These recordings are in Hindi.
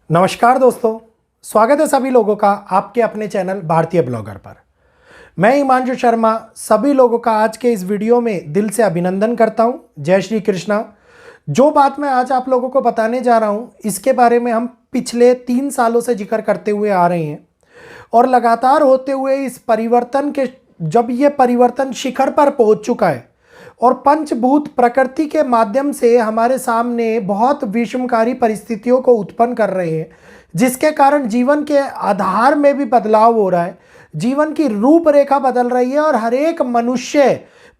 नमस्कार दोस्तों, स्वागत है सभी लोगों का आपके अपने चैनल भारतीय ब्लॉगर पर। मैं हिमांशु शर्मा सभी लोगों का आज के इस वीडियो में दिल से अभिनंदन करता हूं। जय श्री कृष्णा। जो बात मैं आज आप लोगों को बताने जा रहा हूं, इसके बारे में हम पिछले 3 सालों से जिक्र करते हुए आ रहे हैं और लगातार होते हुए इस परिवर्तन के जब ये परिवर्तन शिखर पर पहुंच चुका है और पंचभूत प्रकृति के माध्यम से हमारे सामने बहुत विषमकारी परिस्थितियों को उत्पन्न कर रहे हैं, जिसके कारण जीवन के आधार में भी बदलाव हो रहा है, जीवन की रूपरेखा बदल रही है और हर एक मनुष्य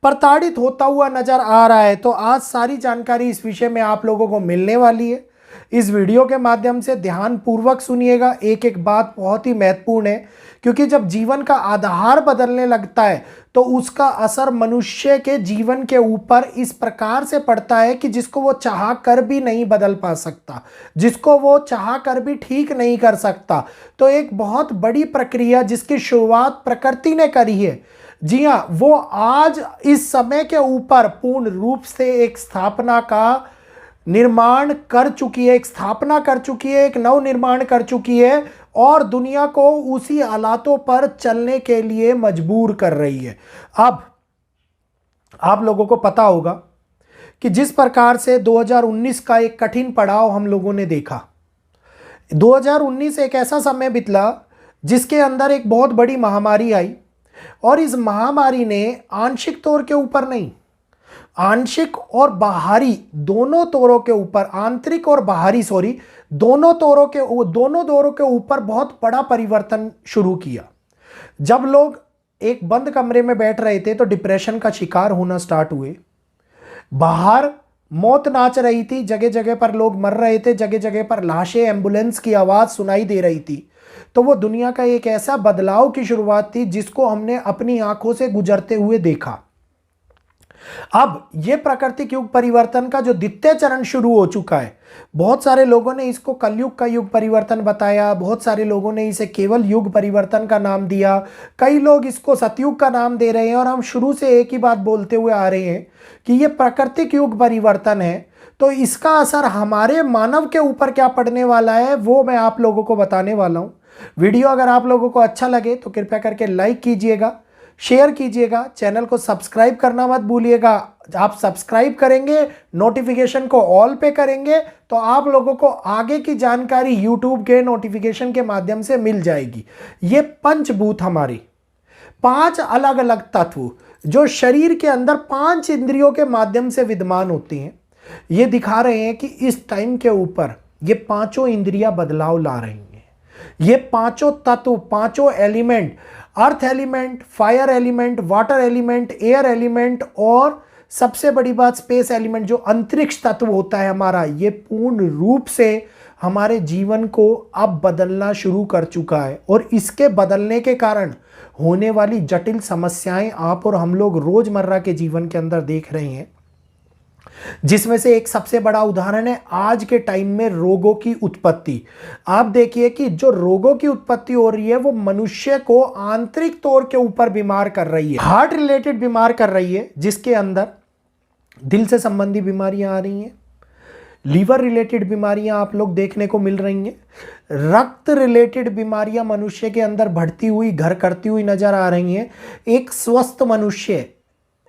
प्रताड़ित होता हुआ नजर आ रहा है। तो आज सारी जानकारी इस विषय में आप लोगों को मिलने वाली है। इस वीडियो के माध्यम से ध्यान पूर्वक सुनिएगा। एक एक बात बहुत ही महत्वपूर्ण है, क्योंकि जब जीवन का आधार बदलने लगता है तो उसका असर मनुष्य के जीवन के ऊपर इस प्रकार से पड़ता है कि जिसको वो चाह कर भी नहीं बदल पा सकता, जिसको वो चाह कर भी ठीक नहीं कर सकता। तो एक बहुत बड़ी प्रक्रिया जिसकी शुरुआत प्रकृति ने करी है, जी हाँ, वो आज इस समय के ऊपर पूर्ण रूप से एक स्थापना का निर्माण कर चुकी है, एक स्थापना कर चुकी है, एक नव निर्माण कर चुकी है और दुनिया को उसी हालातों पर चलने के लिए मजबूर कर रही है। अब आप लोगों को पता होगा कि जिस प्रकार से 2019 का एक कठिन पड़ाव हम लोगों ने देखा। 2019 एक ऐसा समय बितला जिसके अंदर एक बहुत बड़ी महामारी आई और इस महामारी ने आंशिक तौर के ऊपर नहीं, आंशिक और बाहरी दोनों तौरों के ऊपर, आंतरिक और बाहरी दोनों दौरों के ऊपर बहुत बड़ा परिवर्तन शुरू किया। जब लोग एक बंद कमरे में बैठ रहे थे तो डिप्रेशन का शिकार होना स्टार्ट हुए। बाहर मौत नाच रही थी, जगह जगह पर लोग मर रहे थे, जगह जगह पर लाशें, एम्बुलेंस की आवाज सुनाई दे रही थी। तो वो दुनिया का एक ऐसा बदलाव की शुरुआत थी जिसको हमने अपनी आंखों से गुजरते हुए देखा। अब ये प्राकृतिक युग परिवर्तन का जो द्वितीय चरण शुरू हो चुका है, बहुत सारे लोगों ने इसको कलयुग का युग परिवर्तन बताया, बहुत सारे लोगों ने इसे केवल युग परिवर्तन का नाम दिया, कई लोग इसको सतयुग का नाम दे रहे हैं। और हम शुरू से एक ही बात बोलते हुए आ रहे हैं कि ये प्राकृतिक युग परिवर्तन है, तो इसका असर हमारे मानव के ऊपर क्या पड़ने वाला है वो मैं आप लोगों को बताने वाला हूँ। वीडियो अगर आप लोगों को अच्छा लगे तो कृपया करके लाइक कीजिएगा, शेयर कीजिएगा, चैनल को सब्सक्राइब करना मत भूलिएगा। आप सब्सक्राइब करेंगे, नोटिफिकेशन को ऑल पे करेंगे तो आप लोगों को आगे की जानकारी यूट्यूब के नोटिफिकेशन के माध्यम से मिल जाएगी। ये पंचभूत हमारी 5 अलग अलग तत्व जो शरीर के अंदर 5 इंद्रियों के माध्यम से विद्यमान होती हैं, ये दिखा रहे हैं कि इस टाइम के ऊपर ये 5 इंद्रियां बदलाव ला रही हैं। ये 5 तत्व, 5 element, earth element, fire element, water element, air element और सबसे बड़ी बात स्पेस एलिमेंट जो अंतरिक्ष तत्व होता है हमारा, ये पूर्ण रूप से हमारे जीवन को अब बदलना शुरू कर चुका है। और इसके बदलने के कारण होने वाली जटिल समस्याएं आप और हम लोग रोजमर्रा के जीवन के अंदर देख रहे हैं, जिसमें से एक सबसे बड़ा उदाहरण है आज के टाइम में रोगों की उत्पत्ति। आप देखिए कि जो रोगों की उत्पत्ति हो रही है वो मनुष्य को आंतरिक तौर के ऊपर बीमार कर रही है, हार्ट रिलेटेड बीमार कर रही है, जिसके अंदर दिल से संबंधी बीमारियां आ रही हैं, लीवर रिलेटेड बीमारियां आप लोग देखने को मिल रही हैं, रक्त रिलेटेड बीमारियां मनुष्य के अंदर बढ़ती हुई, घर करती हुई नजर आ रही हैं। एक स्वस्थ मनुष्य,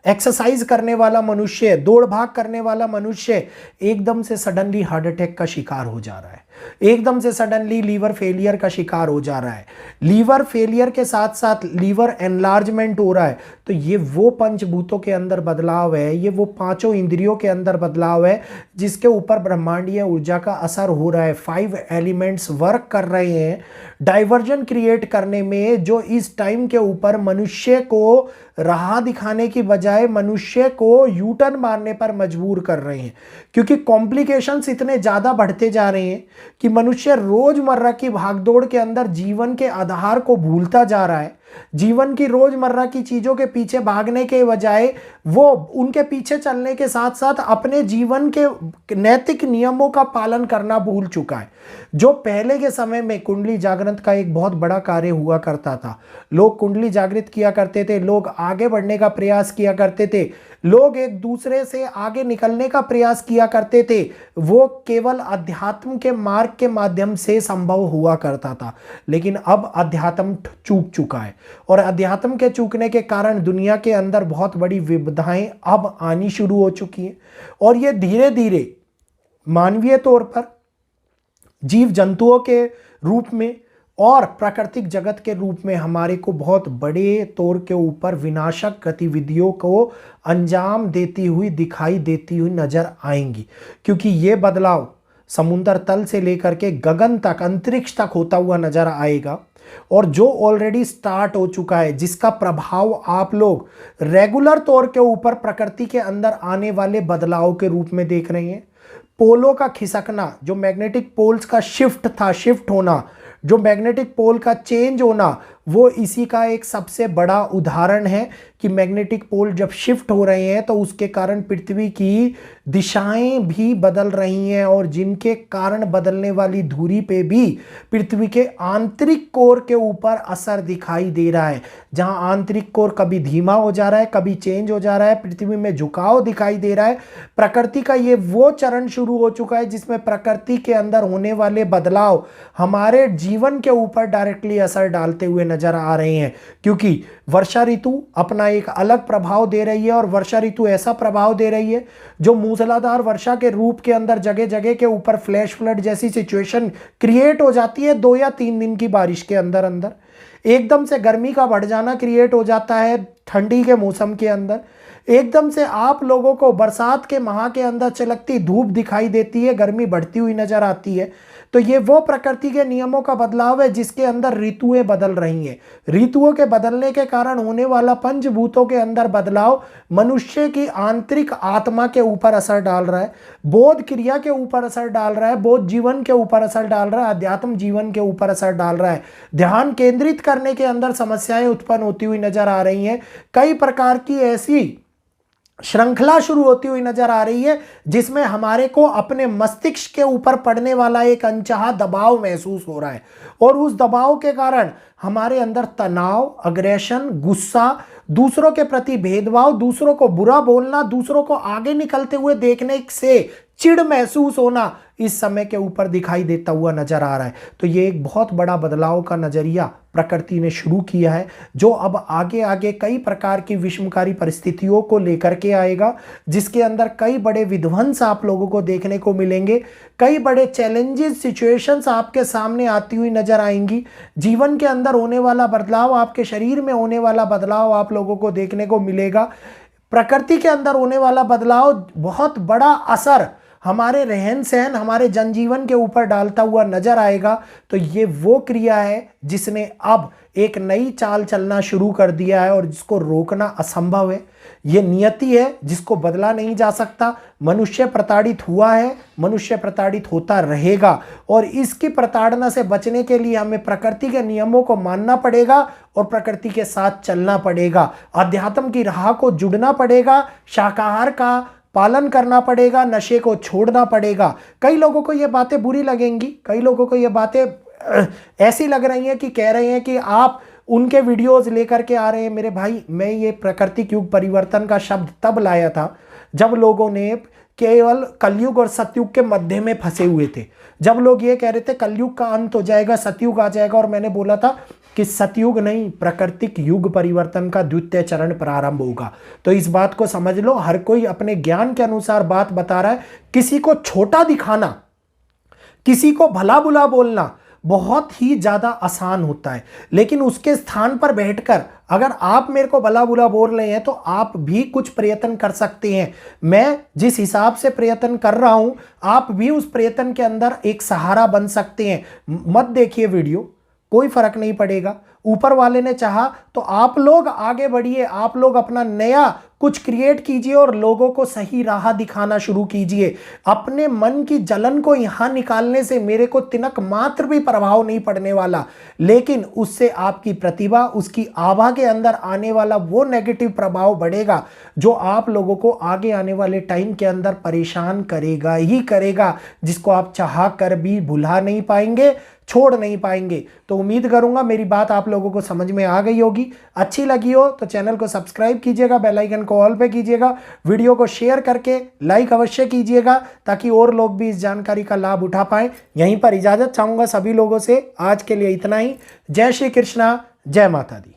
एक्सरसाइज करने वाला मनुष्य, दौड़ भाग करने वाला मनुष्य एकदम से सडनली हार्ट अटैक का शिकार हो जा रहा है, एकदम से सडनली लीवर फेलियर का शिकार हो जा रहा है, लीवर फेलियर के साथ साथ लीवर एनलार्जमेंट हो रहा है। तो ये वो पंचभूतों के अंदर बदलाव है, ये वो 5 इंद्रियों के अंदर बदलाव है जिसके ऊपर ब्रह्मांडीय ऊर्जा का असर हो रहा है। 5 एलिमेंट्स वर्क कर रहे हैं डाइवर्जन क्रिएट करने में, जो इस टाइम के ऊपर मनुष्य को राह दिखाने की बजाय मनुष्य को यू टर्न मारने पर मजबूर कर रहे हैं। क्योंकि कॉम्प्लिकेशंस इतने ज़्यादा बढ़ते जा रहे हैं कि मनुष्य रोजमर्रा की भागदौड़ के अंदर जीवन के आधार को भूलता जा रहा है जीवन की रोजमर्रा की चीजों के पीछे भागने के बजाय वो उनके पीछे चलने के साथ साथ अपने जीवन के नैतिक नियमों का पालन करना भूल चुका है। जो पहले के समय में कुंडली जागरण का एक बहुत बड़ा कार्य हुआ करता था, लोग कुंडली जागृत किया करते थे, लोग आगे बढ़ने का प्रयास किया करते थे, लोग एक दूसरे से आगे निकलने का प्रयास किया करते थे, वो केवल अध्यात्म के मार्ग के माध्यम से संभव हुआ करता था। लेकिन अब अध्यात्म चूक चुका है और अध्यात्म के चूकने के कारण दुनिया के अंदर बहुत बड़ी विविधताएं अब आनी शुरू हो चुकी हैं और ये धीरे धीरे मानवीय तौर पर, जीव जंतुओं के रूप में और प्राकृतिक जगत के रूप में हमारे को बहुत बड़े तौर के ऊपर विनाशक गतिविधियों को अंजाम देती हुई दिखाई देती हुई नजर आएंगी, क्योंकि ये बदलाव समुद्र तल से लेकर के गगन तक, अंतरिक्ष तक होता हुआ नजर आएगा और जो ऑलरेडी स्टार्ट हो चुका है, जिसका प्रभाव आप लोग रेगुलर तौर के ऊपर प्रकृति के अंदर आने वाले बदलाव के रूप में देख रहे हैं। पोलों का खिसकना, जो मैग्नेटिक पोल्स का शिफ्ट होना, जो मैग्नेटिक पोल का चेंज होना, वो इसी का एक सबसे बड़ा उदाहरण है कि मैग्नेटिक पोल जब शिफ्ट हो रहे हैं तो उसके कारण पृथ्वी की दिशाएं भी बदल रही हैं और जिनके कारण बदलने वाली धुरी पे भी पृथ्वी के आंतरिक कोर के ऊपर असर दिखाई दे रहा है। जहां आंतरिक कोर कभी धीमा हो जा रहा है, कभी चेंज हो जा रहा है, पृथ्वी में झुकाव दिखाई दे रहा है। प्रकृति का ये वो चरण शुरू हो चुका है जिसमें प्रकृति के अंदर होने वाले बदलाव हमारे जीवन के ऊपर डायरेक्टली असर डालते हुए नजर आ रहे हैं, क्योंकि वर्षा ऋतु अपना एक अलग प्रभाव दे रही है और वर्षा ऋतु ऐसा प्रभाव दे रही है जो मूसलाधार वर्षा के रूप के अंदर जगह जगह के ऊपर फ्लैश फ्लड जैसी सिचुएशन क्रिएट हो जाती है। 2 या 3 दिन की बारिश के अंदर अंदर एकदम से गर्मी का बढ़ जाना क्रिएट हो जाता है। ठंडी के मौसम के अंदर एकदम से आप लोगों को बरसात के माह के अंदर चलकती धूप दिखाई देती है, गर्मी बढ़ती हुई नजर आती है। तो ये वो प्रकृति के नियमों का बदलाव है जिसके अंदर ऋतुएं बदल रही हैं। ऋतुओं के बदलने के कारण होने वाला पंचभूतों के अंदर बदलाव मनुष्य की आंतरिक आत्मा के ऊपर असर डाल रहा है, बोध क्रिया के ऊपर असर डाल रहा है, बोध जीवन के ऊपर असर डाल रहा है, अध्यात्म जीवन के ऊपर असर डाल रहा है। ध्यान केंद्रित करने के अंदर समस्याएं उत्पन्न होती हुई नजर आ रही हैं। कई प्रकार की ऐसी श्रृंखला शुरू होती हुई नजर आ रही है जिसमें हमारे को अपने मस्तिष्क के ऊपर पड़ने वाला एक अनचाहा दबाव महसूस हो रहा है और उस दबाव के कारण हमारे अंदर तनाव, अग्रेशन, गुस्सा, दूसरों के प्रति भेदभाव, दूसरों को बुरा बोलना, दूसरों को आगे निकलते हुए देखने से चिढ़ महसूस होना इस समय के ऊपर दिखाई देता हुआ नजर आ रहा है। तो ये एक बहुत बड़ा बदलाव का नजरिया प्रकृति ने शुरू किया है जो अब आगे आगे कई प्रकार की विषमकारी परिस्थितियों को लेकर के आएगा, जिसके अंदर कई बड़े विध्वंस आप लोगों को देखने को मिलेंगे, कई बड़े चैलेंजेस, सिचुएशंस आपके सामने आती हुई नजर आएंगी। जीवन के अंदर होने वाला बदलाव, आपके शरीर में होने वाला बदलाव आप लोगों को देखने को मिलेगा। प्रकृति के अंदर होने वाला बदलाव बहुत बड़ा असर हमारे रहन सहन, हमारे जनजीवन के ऊपर डालता हुआ नजर आएगा। तो ये वो क्रिया है जिसने अब एक नई चाल चलना शुरू कर दिया है और जिसको रोकना असंभव है। ये नियति है जिसको बदला नहीं जा सकता। मनुष्य प्रताड़ित हुआ है, मनुष्य प्रताड़ित होता रहेगा और इसकी प्रताड़ना से बचने के लिए हमें प्रकृति के नियमों को मानना पड़ेगा और प्रकृति के साथ चलना पड़ेगा। अध्यात्म की राह को जुड़ना पड़ेगा, शाकाहार का पालन करना पड़ेगा, नशे को छोड़ना पड़ेगा। कई लोगों को ये बातें बुरी लगेंगी, कई लोगों को ये बातें ऐसी लग रही हैं कि कह रहे हैं कि आप उनके वीडियोस लेकर के आ रहे हैं। मेरे भाई, मैं ये प्राकृतिक युग परिवर्तन का शब्द तब लाया था जब लोगों ने केवल कलयुग और सतयुग के मध्य में फंसे हुए थे, जब लोग ये कह रहे थे कलयुग का अंत हो जाएगा, सतयुग आ जाएगा। और मैंने बोला था कि सतयुग नहीं, प्राकृतिक युग परिवर्तन का द्वितीय चरण प्रारंभ होगा। तो इस बात को समझ लो, हर कोई अपने ज्ञान के अनुसार बात बता रहा है। किसी को छोटा दिखाना, किसी को भला बुला बोलना बहुत ही ज्यादा आसान होता है, लेकिन उसके स्थान पर बैठकर अगर आप मेरे को भला बुला बोल रहे हैं तो आप भी कुछ प्रयत्न कर सकते हैं। मैं जिस हिसाब से प्रयत्न कर रहा हूं, आप भी उस प्रयत्न के अंदर एक सहारा बन सकते हैं। मत देखिए वीडियो, कोई फर्क नहीं पड़ेगा। ऊपर वाले ने चाहा तो आप लोग आगे बढ़िए, आप लोग अपना नया कुछ क्रिएट कीजिए और लोगों को सही राह दिखाना शुरू कीजिए। अपने मन की जलन को यहां निकालने से मेरे को तिनक मात्र भी प्रभाव नहीं पड़ने वाला, लेकिन उससे आपकी प्रतिभा, उसकी आभा के अंदर आने वाला वो नेगेटिव प्रभाव बढ़ेगा जो आप लोगों को आगे आने वाले टाइम के अंदर परेशान करेगा ही करेगा, जिसको आप चाह कर भी भुला नहीं पाएंगे, छोड़ नहीं पाएंगे। तो उम्मीद करूंगा मेरी बात आप लोगों को समझ में आ गई होगी। अच्छी लगी हो तो चैनल को सब्सक्राइब कीजिएगा, बेल आइकन को ऑल पे कीजिएगा, वीडियो को शेयर करके लाइक अवश्य कीजिएगा ताकि और लोग भी इस जानकारी का लाभ उठा पाएं। यहीं पर इजाजत चाहूंगा सभी लोगों से। आज के लिए इतना ही। जय श्री कृष्णा, जय माता दी।